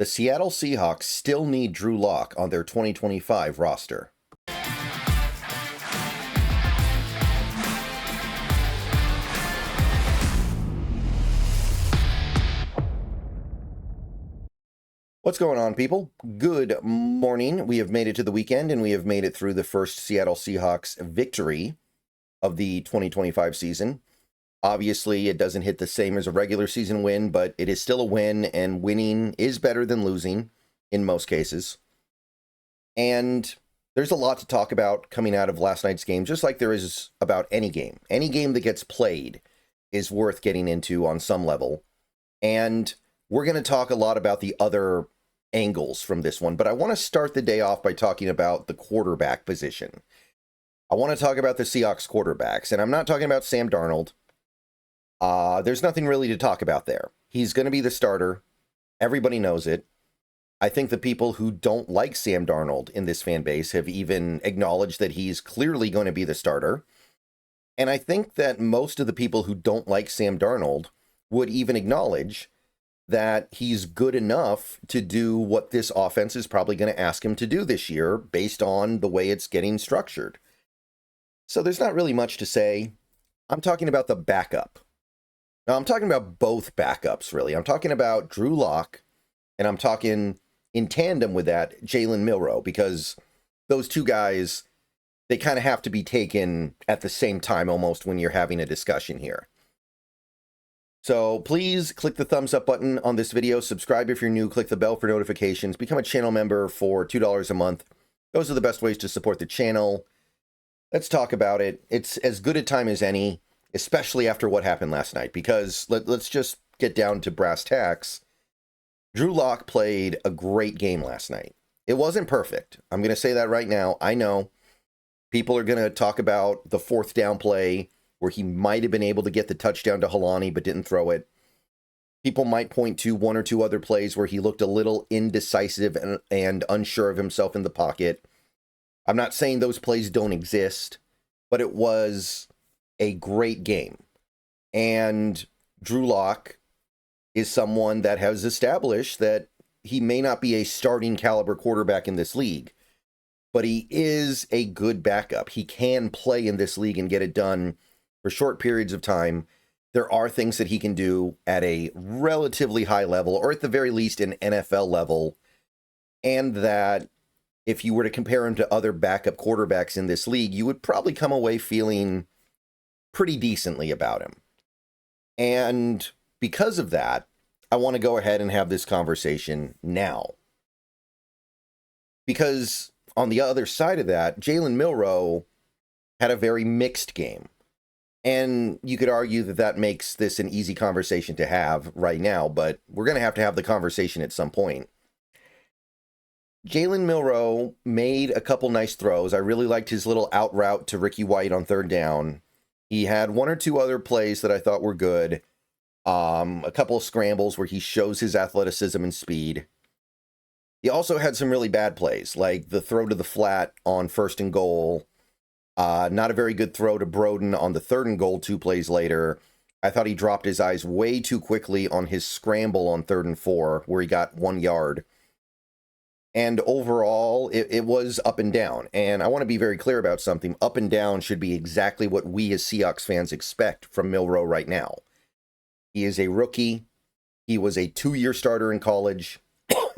The Seattle Seahawks still need Drew Lock on their 2025 roster. What's going on, people? Good morning. We have made it to the weekend, and we have made it through the first Seattle Seahawks victory of the 2025 season. Obviously, it doesn't hit the same as a regular season win, but it is still a win, and winning is better than losing in most cases. And there's a lot to talk about coming out of last night's game, just like there is about any game. Any game that gets played is worth getting into on some level. And we're going to talk a lot about the other angles from this one, but I want to start the day off by talking about the quarterback position. I want to talk about the Seahawks quarterbacks, and I'm not talking about Sam Darnold. There's nothing really to talk about there. He's going to be the starter. Everybody knows it. I think the people who don't like Sam Darnold in this fan base have even acknowledged that he's clearly going to be the starter. And I think that most of the people who don't like Sam Darnold would even acknowledge that he's good enough to do what this offense is probably going to ask him to do this year based on the way it's getting structured. So there's not really much to say. I'm talking about the backup. Now, I'm talking about both backups, really. I'm talking about Drew Lock, and I'm talking in tandem with that, Jalen Milroe, because those two guys, they kind of have to be taken at the same time almost when you're having a discussion here. So please click the thumbs up button on this video, subscribe if you're new, click the bell for notifications, become a channel member for $2 a month. Those are the best ways to support the channel. Let's talk about it. It's as good a time as any, especially after what happened last night, because let's just get down to brass tacks. Drew Lock played a great game last night. It wasn't perfect. I'm going to say that right now. I know people are going to talk about the fourth down play where he might have been able to get the touchdown to Helani but didn't throw it. People might point to one or two other plays where he looked a little indecisive and unsure of himself in the pocket. I'm not saying those plays don't exist, but it was a great game. And Drew Lock is someone that has established that he may not be a starting caliber quarterback in this league, but he is a good backup. He can play in this league and get it done for short periods of time. There are things that he can do at a relatively high level, or at the very least an NFL level, and that if you were to compare him to other backup quarterbacks in this league, you would probably come away feeling pretty decently about him. And because of that, I want to go ahead and have this conversation now. Because on the other side of that, Jalen Milroe had a very mixed game. And you could argue that that makes this an easy conversation to have right now, but we're going to have the conversation at some point. Jalen Milroe made a couple nice throws. I really liked his little out route to Ricky White on third down. He had one or two other plays that I thought were good. A couple of scrambles where he shows his athleticism and speed. He also had some really bad plays, like the throw to the flat on 1st and goal. Not a very good throw to Broden on the 3rd and goal 2 plays later. I thought he dropped his eyes way too quickly on his scramble on 3rd and 4, where he got 1 yard. And overall, it was up and down. And I want to be very clear about something. Up and down should be exactly what we as Seahawks fans expect from Milroe right now. He is a rookie. He was a 2-year starter in college.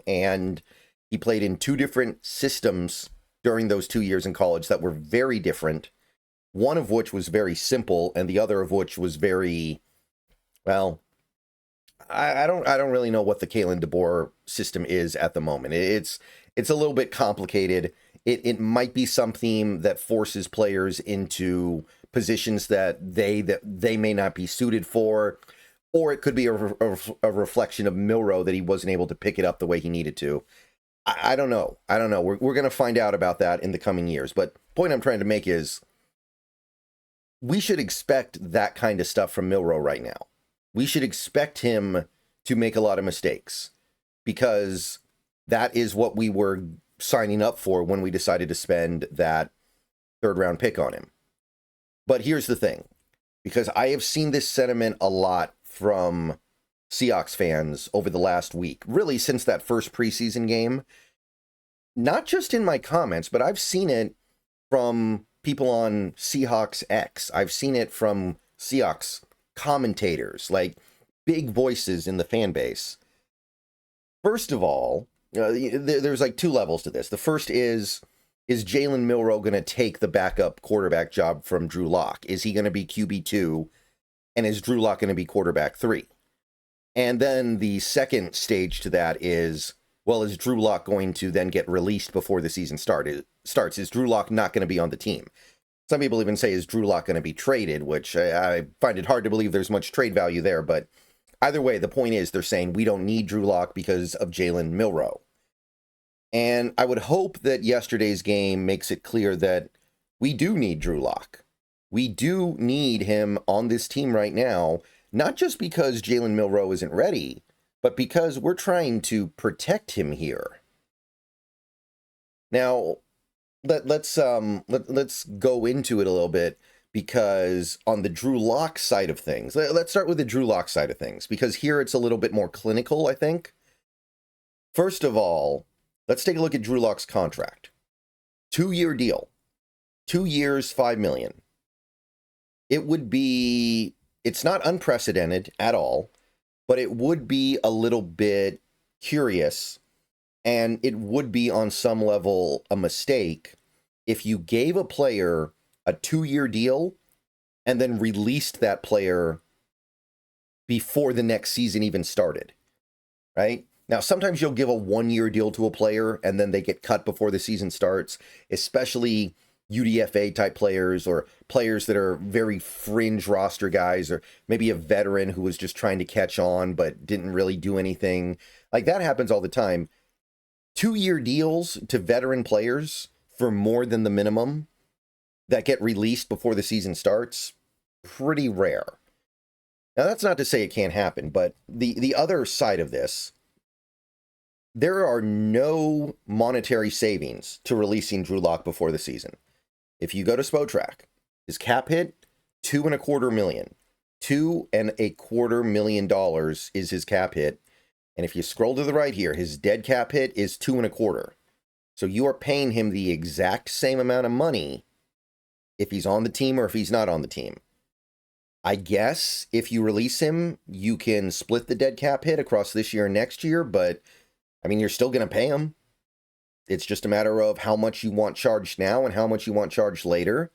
And he played in 2 different systems during those 2 years in college that were very different. One of which was very simple, and the other of which was very, well, I don't really know what the Kalen DeBoer system is at the moment. It's a little bit complicated. It might be something that forces players into positions that they may not be suited for, or it could be a reflection of Milroe that he wasn't able to pick it up the way he needed to. I don't know. We're going to find out about that in the coming years. But the point I'm trying to make is we should expect that kind of stuff from Milroe right now. We should expect him to make a lot of mistakes because that is what we were signing up for when we decided to spend that 3rd round pick on him. But here's the thing, because I have seen this sentiment a lot from Seahawks fans over the last week, really since that first preseason game. Not just in my comments, but I've seen it from people on Seahawks X. I've seen it from Seahawks commentators, like big voices in the fan base. First of all, there's like two levels to this. The first is Jalen Milroe going to take the backup quarterback job from Drew Lock? Is he going to be QB2? And is Drew Lock going to be quarterback 3? And then the second stage to that is, well, is Drew Lock going to then get released before the season starts? Is Drew Lock not going to be on the team? Some people even say, is Drew Lock going to be traded? Which I find it hard to believe there's much trade value there. But either way, the point is they're saying we don't need Drew Lock because of Jalen Milroe. And I would hope that yesterday's game makes it clear that we do need Drew Lock. We do need him on this team right now, not just because Jalen Milroe isn't ready, but because we're trying to protect him here. Now, let's go into it a little bit, because on the Drew Lock side of things, let's start with the Drew Lock side of things, because here it's a little bit more clinical, I think. First of all, let's take a look at Drew Lock's contract. 2-year deal. 2 years, $5 million. It's not unprecedented at all, but it would be a little bit curious, and it would be on some level a mistake if you gave a player a 2-year deal and then released that player before the next season even started, right? Now, sometimes you'll give a 1-year deal to a player and then they get cut before the season starts, especially UDFA type players or players that are very fringe roster guys, or maybe a veteran who was just trying to catch on but didn't really do anything. Like, that happens all the time. 2-year deals to veteran players for more than the minimum that get released before the season starts, pretty rare. Now, that's not to say it can't happen, but the other side of this, there are no monetary savings to releasing Drew Lock before the season. If you go to Spotrac, his cap hit, $2.25 million. $2.25 million is his cap hit. And if you scroll to the right here, his dead cap hit is $2.25 million. So you are paying him the exact same amount of money if he's on the team or if he's not on the team. I guess if you release him, you can split the dead cap hit across this year and next year, but I mean, you're still going to pay him. It's just a matter of how much you want charged now and how much you want charged later.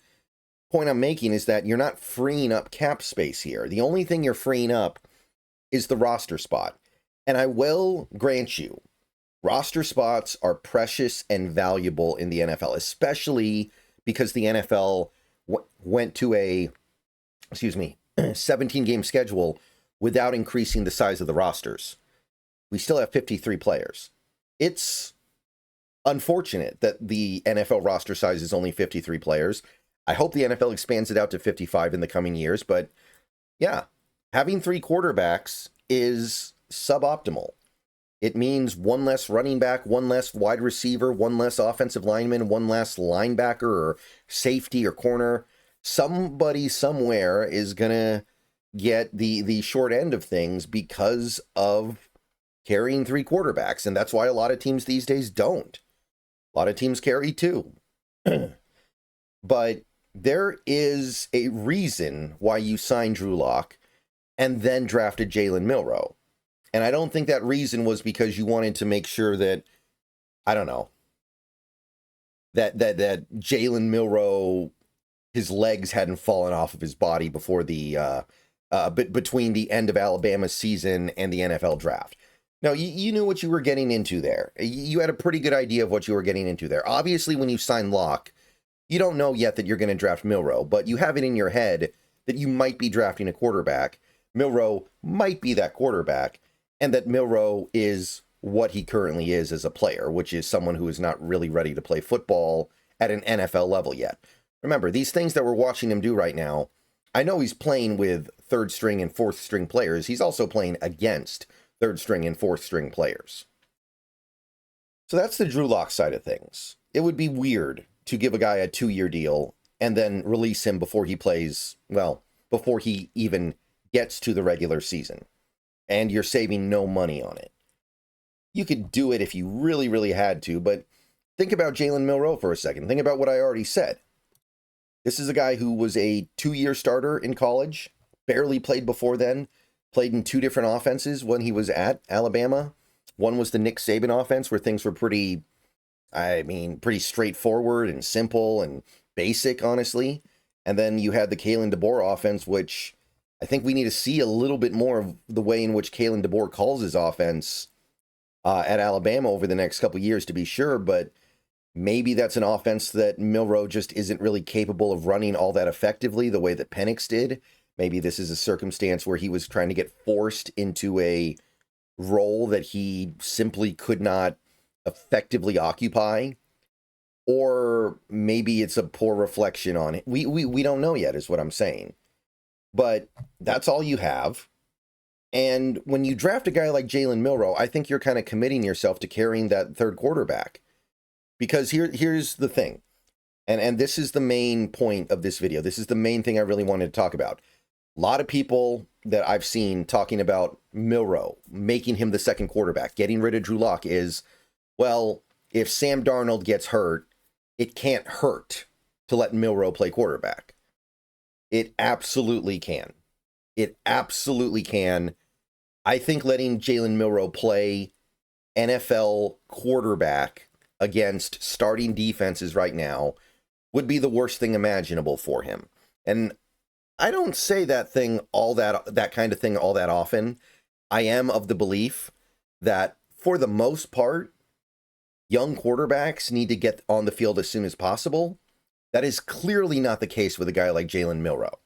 Point I'm making is that you're not freeing up cap space here. The only thing you're freeing up is the roster spot. And I will grant you, roster spots are precious and valuable in the NFL, especially because the NFL went to a 17-game schedule without increasing the size of the rosters. We still have 53 players. It's unfortunate that the NFL roster size is only 53 players. I hope the NFL expands it out to 55 in the coming years, but yeah, having 3 quarterbacks is suboptimal. It means 1 less running back, 1 less wide receiver, 1 less offensive lineman, 1 less linebacker or safety or corner. Somebody somewhere is going to get the short end of things because of carrying 3 quarterbacks, and that's why a lot of teams these days don't. A lot of teams carry 2. But there is a reason why you signed Drew Lock and then drafted Jalen Milroe. And I don't think that reason was because you wanted to make sure that, I don't know, that Jalen Milroe, his legs hadn't fallen off of his body before between the end of Alabama's season and the NFL draft. No, you knew what you were getting into there. You had a pretty good idea of what you were getting into there. Obviously, when you sign Lock, you don't know yet that you're going to draft Milroe, but you have it in your head that you might be drafting a quarterback. Milroe might be that quarterback, and that Milroe is what he currently is as a player, which is someone who is not really ready to play football at an NFL level yet. Remember, these things that we're watching him do right now, I know he's playing with 3rd string and 4th string players. He's also playing against 3rd string and 4th string players. So that's the Drew Lock side of things. It would be weird to give a guy a 2-year deal and then release him before he plays, well, before he even gets to the regular season. and you're saving no money on it. You could do it if you really, really had to, but think about Jalen Milroe for a second. Think about what I already said. This is a guy who was a 2-year starter in college, barely played before then, played in 2 different offenses when he was at Alabama. One was the Nick Saban offense, where things were pretty straightforward and simple and basic, honestly. And then you had the Kalen DeBoer offense, which I think we need to see a little bit more of the way in which Kalen DeBoer calls his offense at Alabama over the next couple years, to be sure. But maybe that's an offense that Milroe just isn't really capable of running all that effectively the way that Penix did. Maybe this is a circumstance where he was trying to get forced into a role that he simply could not effectively occupy. Or maybe it's a poor reflection on it. We don't know yet, is what I'm saying. But that's all you have. And when you draft a guy like Jalen Milroe, I think you're kind of committing yourself to carrying that third quarterback. Because here's the thing. And this is the main point of this video. This is the main thing I really wanted to talk about. A lot of people that I've seen talking about Milroe, making him the second quarterback, getting rid of Drew Lock is, well, if Sam Darnold gets hurt, it can't hurt to let Milroe play quarterback. It absolutely can. It absolutely can. I think letting Jalen Milroe play NFL quarterback against starting defenses right now would be the worst thing imaginable for him. And I don't say that kind of thing all that often. I am of the belief that for the most part, young quarterbacks need to get on the field as soon as possible. That is clearly not the case with a guy like Jalen Milroe.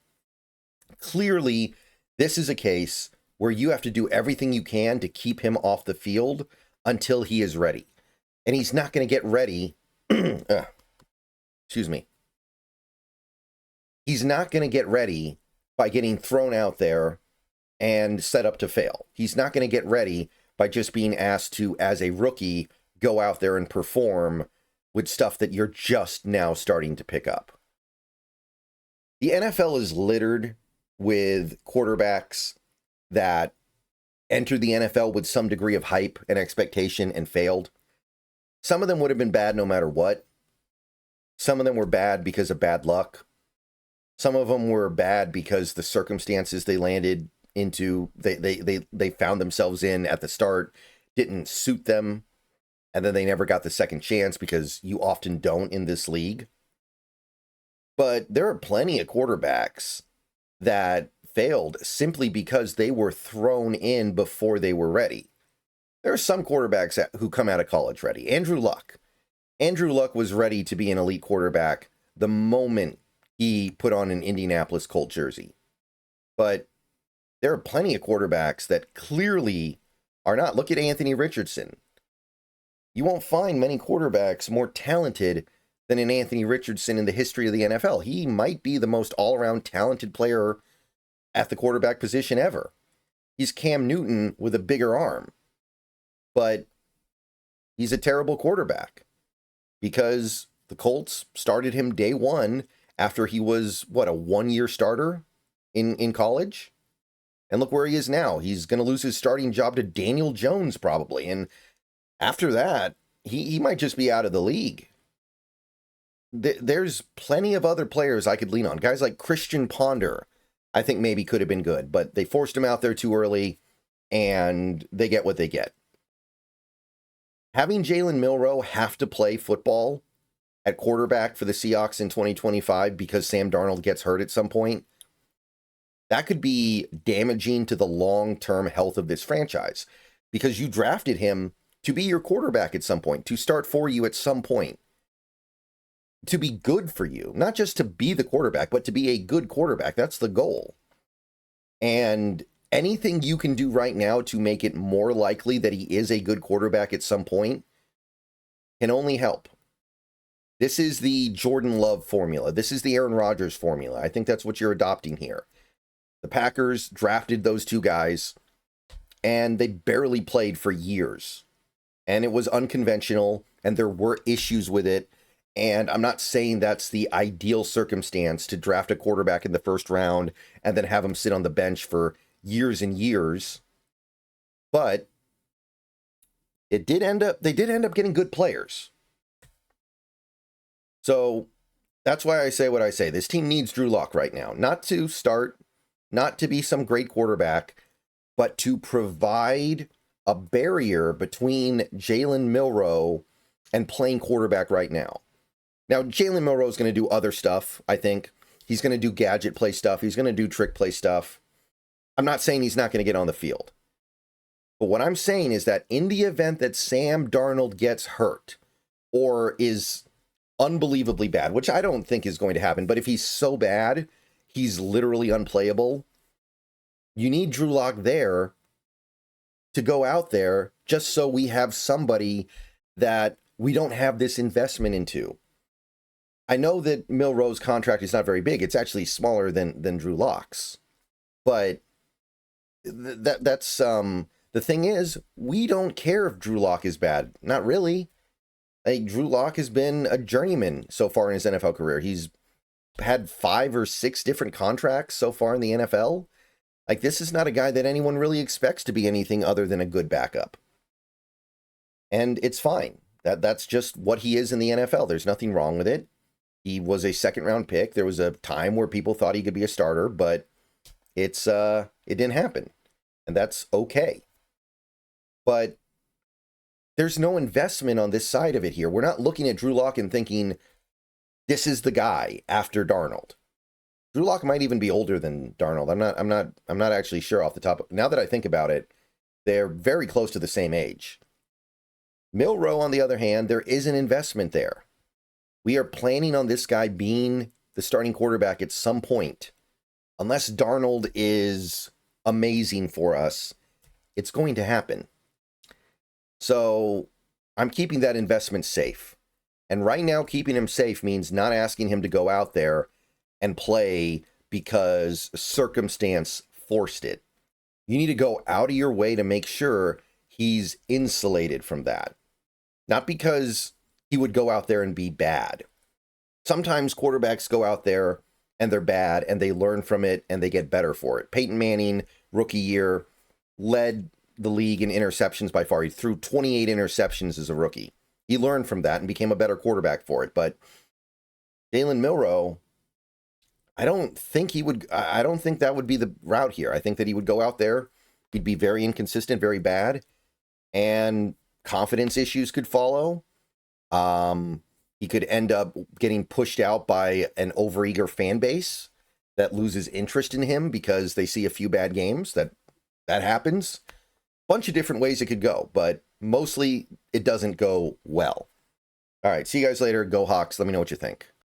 Clearly, this is a case where you have to do everything you can to keep him off the field until he is ready. And he's not going to get ready. Excuse me. He's not going to get ready by getting thrown out there and set up to fail. He's not going to get ready by just being asked to, as a rookie, go out there and perform with stuff that you're just now starting to pick up. The NFL is littered with quarterbacks that entered the NFL with some degree of hype and expectation and failed. Some of them would have been bad no matter what. Some of them were bad because of bad luck. Some of them were bad because the circumstances they landed into, they found themselves in at the start, didn't suit them. And then they never got the second chance, because you often don't in this league. But there are plenty of quarterbacks that failed simply because they were thrown in before they were ready. There are some quarterbacks who come out of college ready. Andrew Luck. Andrew Luck was ready to be an elite quarterback the moment he put on an Indianapolis Colt jersey. But there are plenty of quarterbacks that clearly are not. Look at Anthony Richardson. You won't find many quarterbacks more talented than an Anthony Richardson in the history of the NFL. He might be the most all-around talented player at the quarterback position ever. He's Cam Newton with a bigger arm. But he's a terrible quarterback because the Colts started him day one after he was, a 1-year starter in college? And look where he is now. He's going to lose his starting job to Daniel Jones probably. And after that, he might just be out of the league. There's plenty of other players I could lean on. Guys like Christian Ponder, I think maybe could have been good, but they forced him out there too early, and they get what they get. Having Jalen Milroe have to play football at quarterback for the Seahawks in 2025 because Sam Darnold gets hurt at some point, that could be damaging to the long-term health of this franchise, because you drafted him to be your quarterback at some point, to start for you at some point, to be good for you, not just to be the quarterback, but to be a good quarterback. That's the goal. And anything you can do right now to make it more likely that he is a good quarterback at some point can only help. This is the Jordan Love formula. This is the Aaron Rodgers formula. I think that's what you're adopting here. The Packers drafted those two guys, and they barely played for years. And it was unconventional, and there were issues with it. And I'm not saying that's the ideal circumstance to draft a quarterback in the first round and then have him sit on the bench for years and years But they did end up getting good players. So that's why I say what I say. This team needs Drew Lock right now. Not to start, not to be some great quarterback, but to provide a barrier between Jalen Milroe and playing quarterback right now. Now, Jalen Milroe is going to do other stuff, I think. He's going to do gadget play stuff. He's going to do trick play stuff. I'm not saying he's not going to get on the field. But what I'm saying is that in the event that Sam Darnold gets hurt or is unbelievably bad, which I don't think is going to happen, but if he's so bad, he's literally unplayable, you need Drew Lock there to go out there just so we have somebody that we don't have this investment into. I know that Milroe's contract is not very big. It's actually smaller than Drew Lock's. But that's the thing is, we don't care if Drew Lock is bad. Not really. Like, Drew Lock has been a journeyman so far in his NFL career. He's had 5 or 6 different contracts so far in the NFL. Like, this is not a guy that anyone really expects to be anything other than a good backup. And it's fine. That's just what he is in the NFL. There's nothing wrong with it. He was a second-round pick. There was a time where people thought he could be a starter, but it didn't happen. And that's okay. But there's no investment on this side of it here. We're not looking at Drew Lock and thinking, this is the guy after Darnold. Drew Lock might even be older than Darnold. I'm not actually sure off the top. Now that I think about it, they're very close to the same age. Milroe, on the other hand, there is an investment there. We are planning on this guy being the starting quarterback at some point. Unless Darnold is amazing for us, it's going to happen. So I'm keeping that investment safe. And right now, keeping him safe means not asking him to go out there and play because circumstance forced it. You need to go out of your way to make sure he's insulated from that. Not because he would go out there and be bad. Sometimes quarterbacks go out there and they're bad and they learn from it and they get better for it. Peyton Manning, rookie year, led the league in interceptions by far. He threw 28 interceptions as a rookie. He learned from that and became a better quarterback for it. But Jalen Milroe, I don't think that would be the route here. I think that he would go out there, he'd be very inconsistent, very bad, and confidence issues could follow. He could end up getting pushed out by an overeager fan base that loses interest in him because they see a few bad games. That happens. Bunch of different ways it could go, but mostly it doesn't go well. All right, see you guys later. Go Hawks. Let me know what you think.